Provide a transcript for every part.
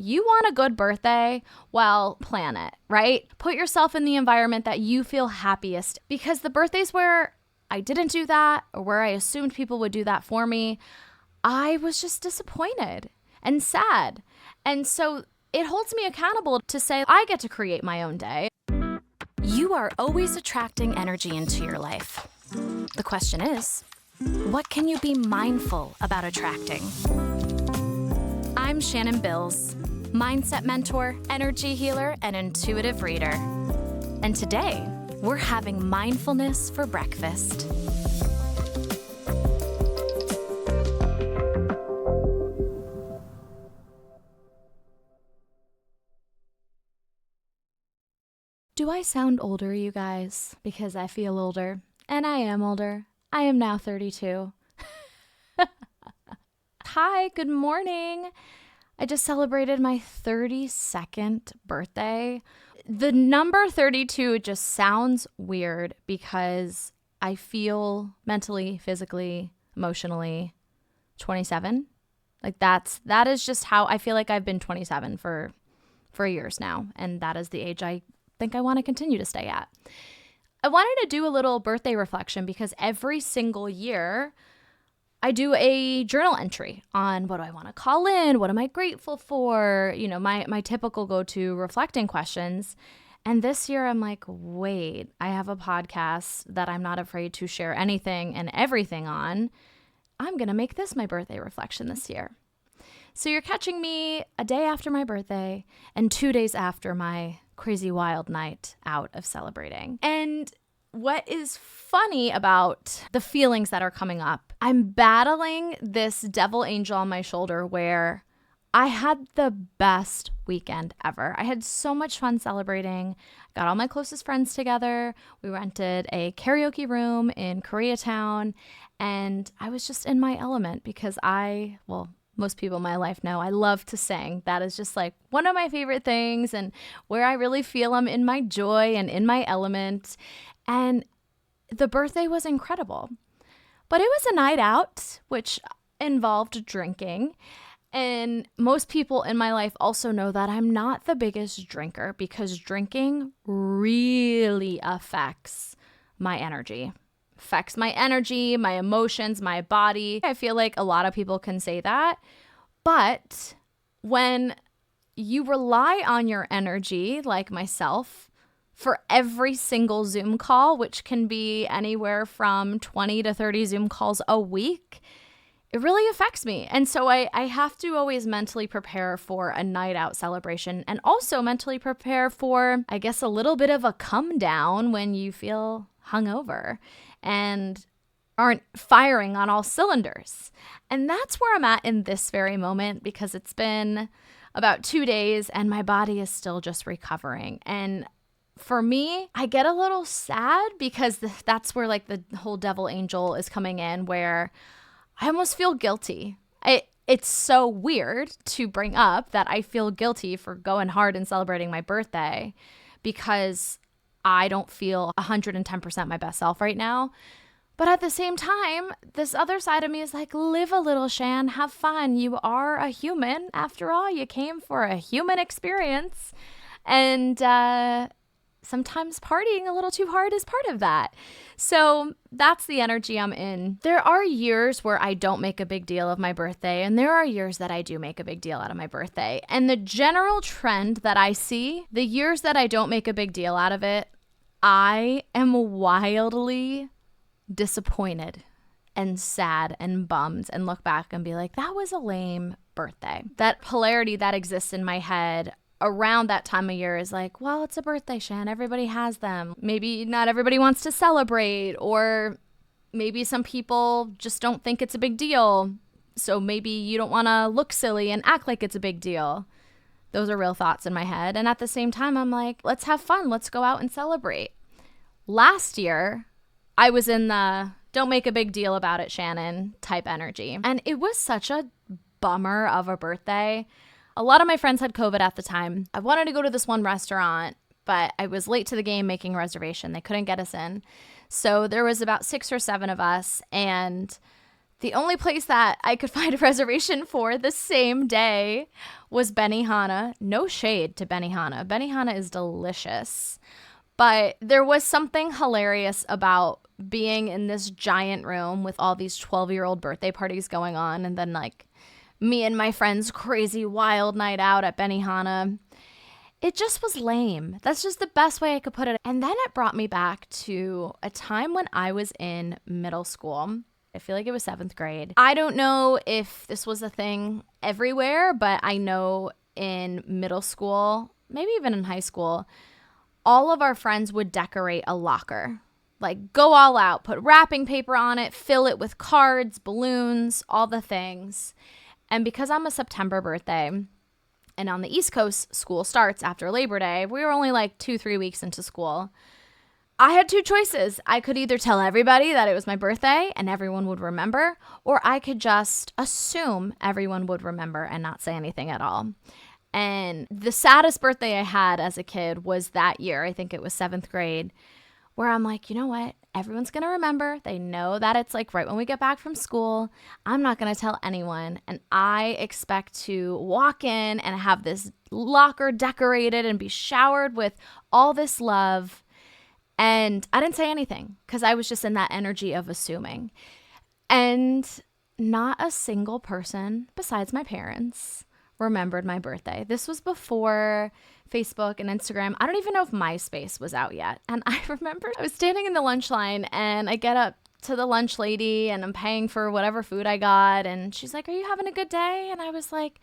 you want a good birthday? Well, plan it, right? Put yourself in the environment that you feel happiest, because the birthdays where I didn't do that or where I assumed people would do that for me, I was just disappointed and sad. And so it holds me accountable to say I get to create my own day. You are always attracting energy into your life. The question is, what can you be mindful about attracting? I'm Shannon Bills, mindset mentor, energy healer, and intuitive reader. And today, we're having mindfulness for breakfast. Do I sound older, you guys? Because I feel older, and I am older. I am now 32. Hi, good morning. I just celebrated my 32nd birthday. The number 32 just sounds weird because I feel mentally, physically, emotionally 27. Like that is just how I feel. Like I've been 27 for years now, and that is the age I think I want to continue to stay at. I wanted to do a little birthday reflection because every single year I do a journal entry on what do I want to call in, what am I grateful for, my typical go-to reflecting questions. And this year I'm like, wait, I have a podcast that I'm not afraid to share anything and everything on. I'm going to make this my birthday reflection this year. So you're catching me a day after my birthday and 2 days after my crazy wild night out of celebrating. And what is funny about the feelings that are coming up, I'm battling this devil angel on my shoulder where I had the best weekend ever. I had so much fun celebrating. Got all my closest friends together. We rented a karaoke room in Koreatown, and I was just in my element because most people in my life know I love to sing. That is just like one of my favorite things and where I really feel I'm in my joy and in my element. And the birthday was incredible. But it was a night out, which involved drinking. And most people in my life also know that I'm not the biggest drinker because drinking really affects my energy. Affects my energy, my emotions, my body. I feel like a lot of people can say that. But when you rely on your energy, like myself, for every single Zoom call, which can be anywhere from 20 to 30 Zoom calls a week, it really affects me. And so I have to always mentally prepare for a night out celebration and also mentally prepare for, I guess, a little bit of a come down when you feel hungover and aren't firing on all cylinders. And that's where I'm at in this very moment because it's been about 2 days and my body is still just recovering. And for me, I get a little sad because that's where like the whole devil angel is coming in, where I almost feel guilty. It's so weird to bring up that I feel guilty for going hard and celebrating my birthday because I don't feel 110% my best self right now. But at the same time, this other side of me is like, live a little, Shan, have fun. You are a human. After all, you came for a human experience. And sometimes partying a little too hard is part of that. So that's the energy I'm in. There are years where I don't make a big deal of my birthday, and there are years that I do make a big deal out of my birthday. And the general trend that I see, the years that I don't make a big deal out of it, I am wildly disappointed and sad and bummed and look back and be like, that was a lame birthday. That polarity that exists in my head around that time of year is like, well, it's a birthday, Shan. Everybody has them. Maybe not everybody wants to celebrate, or maybe some people just don't think it's a big deal. So maybe you don't want to look silly and act like it's a big deal. Those are real thoughts in my head. And at the same time, I'm like, let's have fun. Let's go out and celebrate. Last year, I was in the don't make a big deal about it, Shannon type energy. And it was such a bummer of a birthday. A lot of my friends had COVID at the time. I wanted to go to this one restaurant, but I was late to the game making a reservation. They couldn't get us in. So there was about 6 or 7 of us, and The only place that I could find a reservation for the same day was Benihana. No shade to Benihana. Benihana is delicious. But there was something hilarious about being in this giant room with all these 12-year-old birthday parties going on, and then like me and my friends' crazy wild night out at Benihana. It just was lame. That's just the best way I could put it. And then it brought me back to a time when I was in middle school. I feel like it was 7th grade. I don't know if this was a thing everywhere, but I know in middle school, maybe even in high school, all of our friends would decorate a locker. Like, go all out, put wrapping paper on it, fill it with cards, balloons, all the things. And because I'm a September birthday, and on the East Coast, school starts after Labor Day, we were only like 2-3 weeks into school. I had 2 choices. I could either tell everybody that it was my birthday and everyone would remember, or I could just assume everyone would remember and not say anything at all. And the saddest birthday I had as a kid was that year. I think it was 7th grade, where I'm like, you know what? Everyone's going to remember. They know that it's like right when we get back from school. I'm not going to tell anyone. And I expect to walk in and have this locker decorated and be showered with all this love. And I didn't say anything because I was just in that energy of assuming. And not a single person besides my parents remembered my birthday. This was before Facebook and Instagram. I don't even know if MySpace was out yet. And I remember I was standing in the lunch line and I get up to the lunch lady and I'm paying for whatever food I got. And she's like, "Are you having a good day?" And I was like,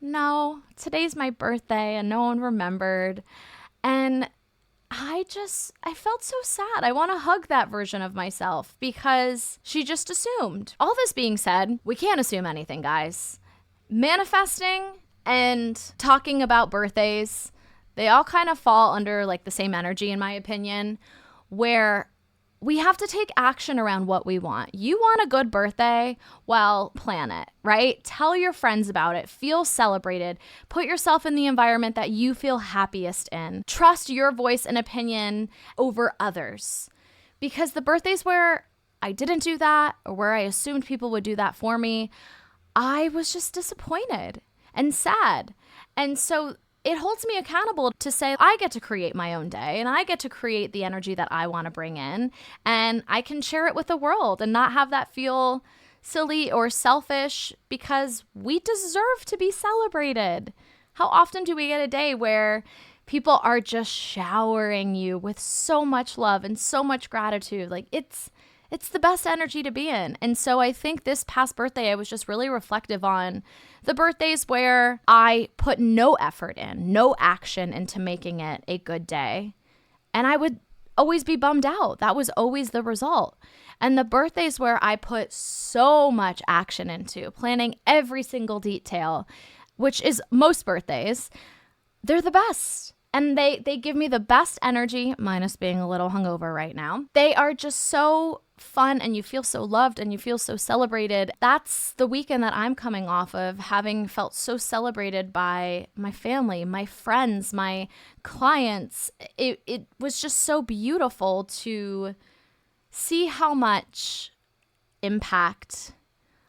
"No, today's my birthday," and no one remembered. And I felt so sad. I want to hug that version of myself because she just assumed. All this being said, we can't assume anything, guys. Manifesting and talking about birthdays, they all kind of fall under like the same energy, in my opinion, where we have to take action around what we want. You want a good birthday? Well, plan it, right? Tell your friends about it. Feel celebrated. Put yourself in the environment that you feel happiest in. Trust your voice and opinion over others. Because the birthdays where I didn't do that or where I assumed people would do that for me, I was just disappointed and sad. And so it holds me accountable to say I get to create my own day and I get to create the energy that I want to bring in, and I can share it with the world and not have that feel silly or selfish because we deserve to be celebrated. How often do we get a day where people are just showering you with so much love and so much gratitude? Like it's the best energy to be in. And so I think this past birthday, I was just really reflective on the birthdays where I put no effort in, no action into making it a good day. And I would always be bummed out. That was always the result. And the birthdays where I put so much action into, planning every single detail, which is most birthdays, they're the best. And they give me the best energy, minus being a little hungover right now. They are just so fun and you feel so loved and you feel so celebrated. That's the weekend that I'm coming off of, having felt so celebrated by my family, my friends, my clients. It was just so beautiful to see how much impact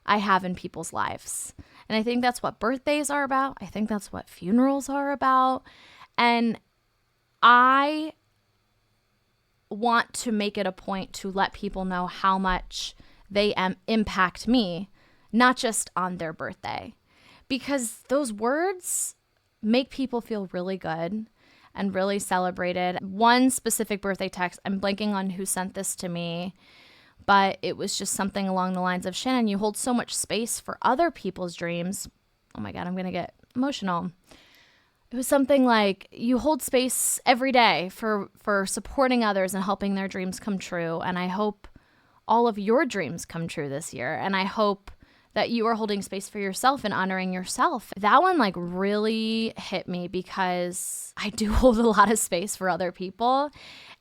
I have in people's lives. And I think that's what birthdays are about. I think that's what funerals are about. And I want to make it a point to let people know how much they impact me, not just on their birthday. Because those words make people feel really good and really celebrated. One specific birthday text, I'm blanking on who sent this to me, but it was just something along the lines of, "Shannon, you hold so much space for other people's dreams." Oh my God, I'm going to get emotional. It was something like, "You hold space every day for supporting others and helping their dreams come true. And I hope all of your dreams come true this year. And I hope that you are holding space for yourself and honoring yourself." That one like really hit me because I do hold a lot of space for other people.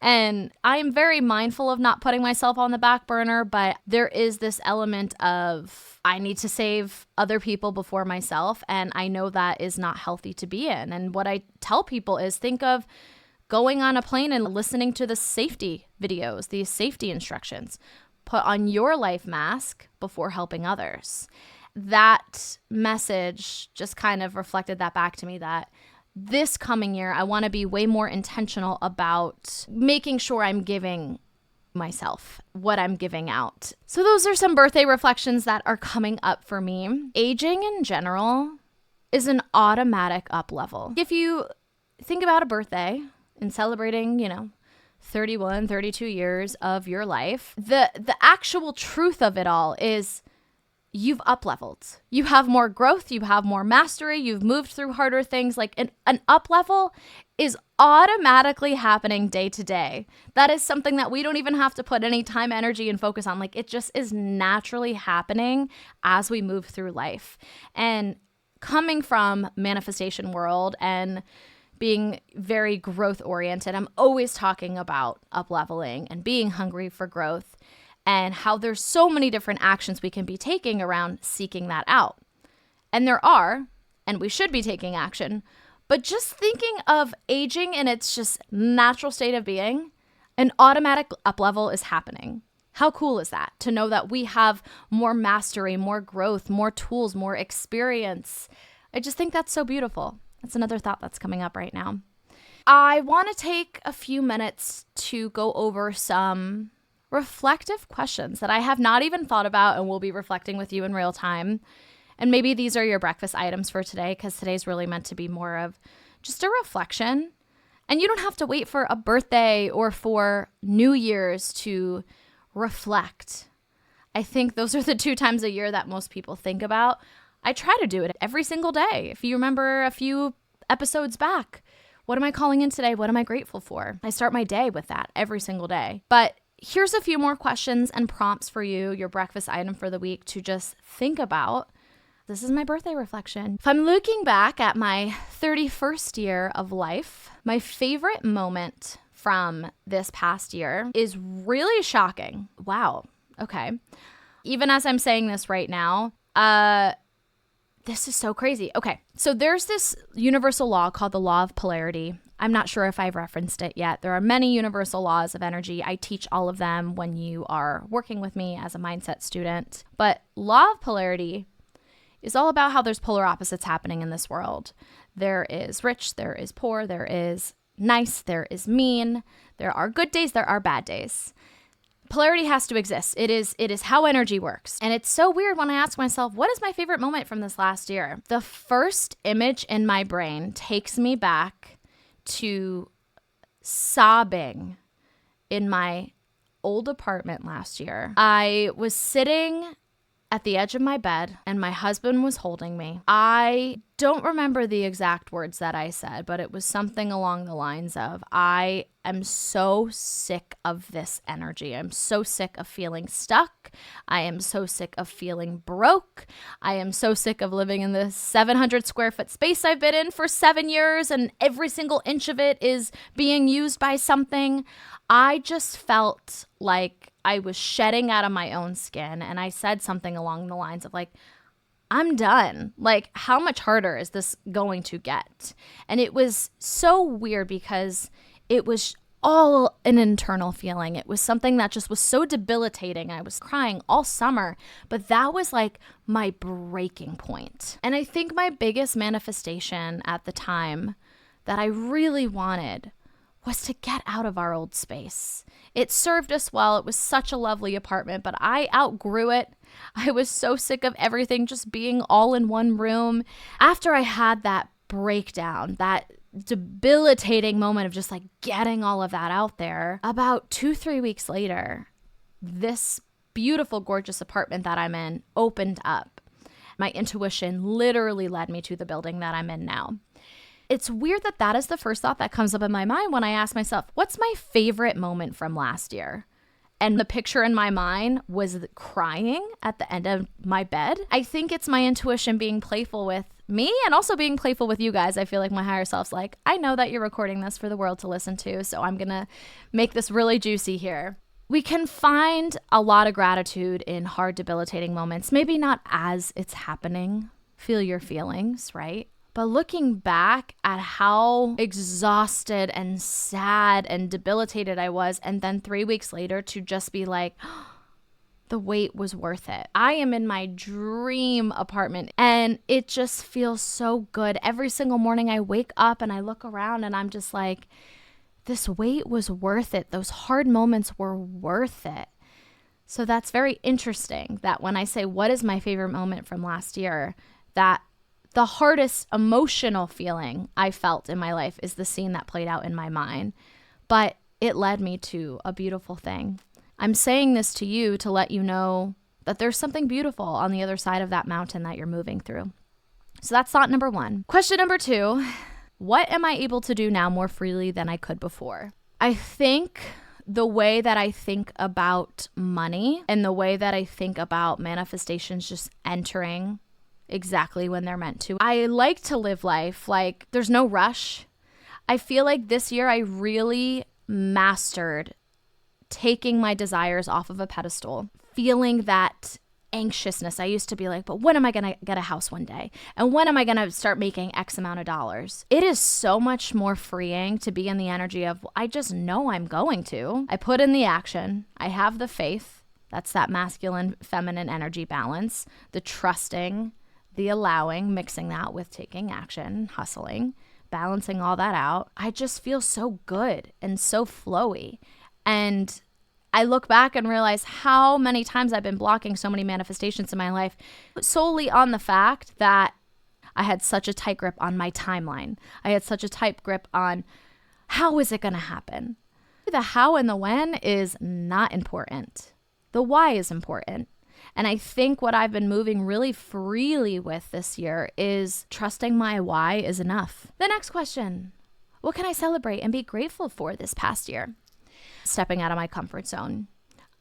And I'm very mindful of not putting myself on the back burner, but there is this element of I need to save other people before myself. And I know that is not healthy to be in. And what I tell people is think of going on a plane and listening to the safety videos, these safety instructions. put on your life mask before helping others. That message just kind of reflected that back to me, that this coming year, I want to be way more intentional about making sure I'm giving myself what I'm giving out. So those are some birthday reflections that are coming up for me. Aging in general is an automatic up level. If you think about a birthday and celebrating, 31, 32 years of your life, the actual truth of it all is you've up leveled. You have more growth, you have more mastery, you've moved through harder things. Like an up level is automatically happening day to day. That is something that we don't even have to put any time, energy, and focus on. Like, it just is naturally happening as we move through life. And coming from manifestation world and being very growth oriented, I'm always talking about up leveling and being hungry for growth, and how there's so many different actions we can be taking around seeking that out. And there are, and we should be taking action, but just thinking of aging in its just natural state of being, an automatic up level is happening. How cool is that? To know that we have more mastery, more growth, more tools, more experience. I just think that's so beautiful. That's another thought that's coming up right now. I want to take a few minutes to go over some reflective questions that I have not even thought about and will be reflecting with you in real time. And maybe these are your breakfast items for today, because today's really meant to be more of just a reflection. And you don't have to wait for a birthday or for New Year's to reflect. I think those are the 2 times a year that most people think about. I try to do it every single day. If you remember a few episodes back, what am I calling in today? What am I grateful for? I start my day with that every single day. But here's a few more questions and prompts for you, your breakfast item for the week, to just think about. This is my birthday reflection. If I'm looking back at my 31st year of life, my favorite moment from this past year is really shocking. Wow. Okay. Even as I'm saying this right now, this is so crazy. Okay. So there's this universal law called the law of polarity. I'm not sure if I've referenced it yet. There are many universal laws of energy. I teach all of them when you are working with me as a mindset student. But law of polarity is all about how there's polar opposites happening in this world. There is rich, there is poor, there is nice, there is mean. There are good days, there are bad days. Polarity has to exist. It is how energy works. And it's so weird when I ask myself, what is my favorite moment from this last year? The first image in my brain takes me back to sobbing in my old apartment last year. I was sitting at the edge of my bed and my husband was holding me. I don't remember the exact words that I said, but it was something along the lines of, I am so sick of this energy. I'm so sick of feeling stuck. I am so sick of feeling broke. I am so sick of living in this 700 square foot space I've been in for 7 years, and every single inch of it is being used by something. I just felt like I was shedding out of my own skin. And I said something along the lines of like, I'm done. Like, how much harder is this going to get? And it was so weird because it was all an internal feeling. It was something that just was so debilitating. I was crying all summer, but that was like my breaking point. And I think my biggest manifestation at the time that I really wanted was to get out of our old space. It served us well. It was such a lovely apartment, but I outgrew it. I was so sick of everything just being all in one room. After I had that breakdown, that debilitating moment of just like getting all of that out there, about 2-3 weeks later, this beautiful, gorgeous apartment that I'm in opened up. My intuition literally led me to the building that I'm in now. It's weird that that is the first thought that comes up in my mind when I ask myself, what's my favorite moment from last year? And the picture in my mind was crying at the end of my bed. I think it's my intuition being playful with me and also being playful with you guys. I feel like my higher self's like, I know that you're recording this for the world to listen to, so I'm going to make this really juicy here. We can find a lot of gratitude in hard, debilitating moments. Maybe not as it's happening. Feel your feelings, right? But looking back at how exhausted and sad and debilitated I was, and then 3 weeks later to just be like, the wait was worth it. I am in my dream apartment and it just feels so good. Every single morning I wake up and I look around and I'm just like, this wait was worth it. Those hard moments were worth it. So that's very interesting that when I say what is my favorite moment from last year, that the hardest emotional feeling I felt in my life is the scene that played out in my mind. But it led me to a beautiful thing. I'm saying this to you to let you know that there's something beautiful on the other side of that mountain that you're moving through. So that's thought number 1. Question number 2, what am I able to do now more freely than I could before? I think the way that I think about money and the way that I think about manifestations just entering exactly when they're meant to. I like to live life like there's no rush. I feel like this year I really mastered taking my desires off of a pedestal, feeling that anxiousness. I used to be like, but when am I going to get a house one day? And when am I going to start making X amount of dollars? It is so much more freeing to be in the energy of, I just know I'm going to. I put in the action. I have the faith. That's that masculine, feminine energy balance, the trusting, the allowing, mixing that with taking action, hustling, balancing all that out. I just feel so good and so flowy. And I look back and realize how many times I've been blocking so many manifestations in my life solely on the fact that I had such a tight grip on my timeline. I had such a tight grip on how is it going to happen? The how and the when is not important. The why is important. And I think what I've been moving really freely with this year is trusting my why is enough. The next question, what can I celebrate and be grateful for this past year? Stepping out of my comfort zone.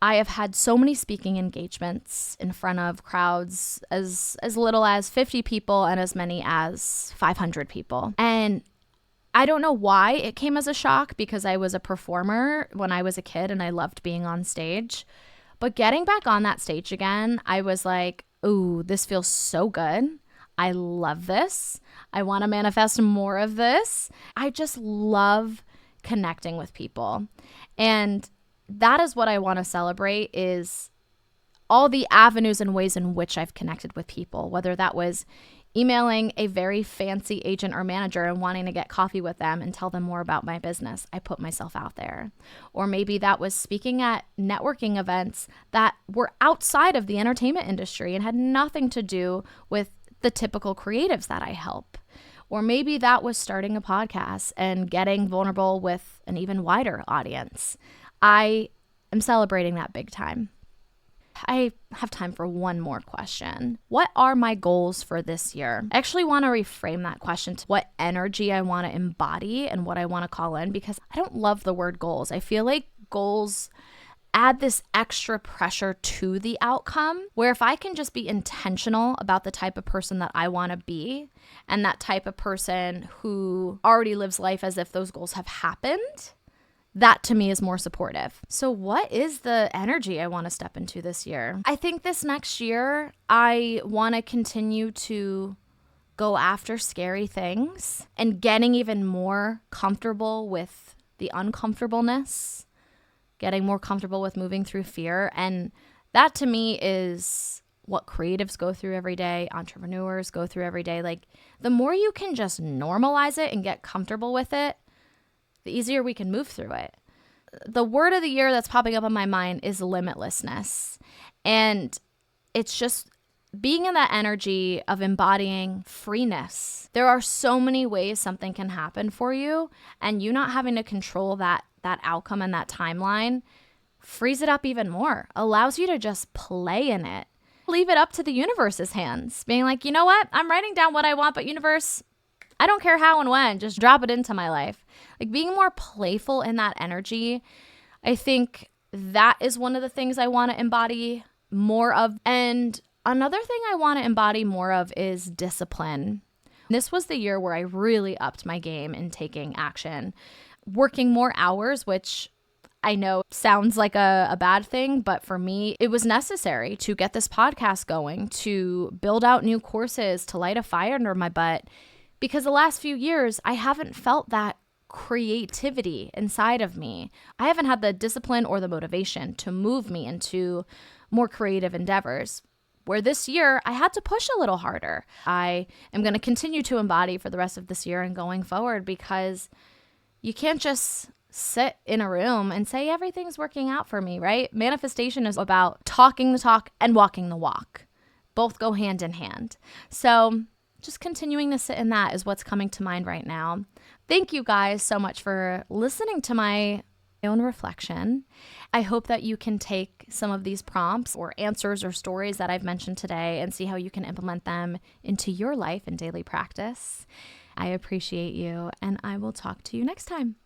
I have had so many speaking engagements in front of crowds as little as 50 people and as many as 500 people. And I don't know why it came as a shock because I was a performer when I was a kid and I loved being on stage. But getting back on that stage again, I was like, ooh, this feels so good. I love this. I want to manifest more of this. I just love connecting with people. And that is what I want to celebrate is all the avenues and ways in which I've connected with people, whether that was emailing a very fancy agent or manager and wanting to get coffee with them and tell them more about my business. I put myself out there. Or maybe that was speaking at networking events that were outside of the entertainment industry and had nothing to do with the typical creatives that I help. Or maybe that was starting a podcast and getting vulnerable with an even wider audience. I am celebrating that big time. I have time for one more question. What are my goals for this year? I actually want to reframe that question to what energy I want to embody and what I want to call in because I don't love the word goals. I feel like goals add this extra pressure to the outcome where if I can just be intentional about the type of person that I want to be and that type of person who already lives life as if those goals have happened, that to me is more supportive. So what is the energy I want to step into this year? I think this next year, I want to continue to go after scary things and getting even more comfortable with the uncomfortableness, getting more comfortable with moving through fear. And that to me is what creatives go through every day, entrepreneurs go through every day. Like the more you can just normalize it and get comfortable with it, the easier we can move through it. The word of the year that's popping up in my mind is limitlessness. And it's just being in that energy of embodying freeness. There are so many ways something can happen for you, and you not having to control that outcome and that timeline frees it up even more, allows you to just play in it. Leave it up to the universe's hands, being like, you know what? I'm writing down what I want, but universe, I don't care how and when, just drop it into my life. Like being more playful in that energy, I think that is one of the things I want to embody more of. And another thing I want to embody more of is discipline. This was the year where I really upped my game in taking action, working more hours, which I know sounds like a bad thing, but for me, it was necessary to get this podcast going, to build out new courses, to light a fire under my butt. Because the last few years, I haven't felt that creativity inside of me. I haven't had the discipline or the motivation to move me into more creative endeavors. Where this year, I had to push a little harder. I am going to continue to embody for the rest of this year and going forward, because you can't just sit in a room and say everything's working out for me, right? Manifestation is about talking the talk and walking the walk. Both go hand in hand. So just continuing to sit in that is what's coming to mind right now. Thank you guys so much for listening to my own reflection. I hope that you can take some of these prompts or answers or stories that I've mentioned today and see how you can implement them into your life and daily practice. I appreciate you, and I will talk to you next time.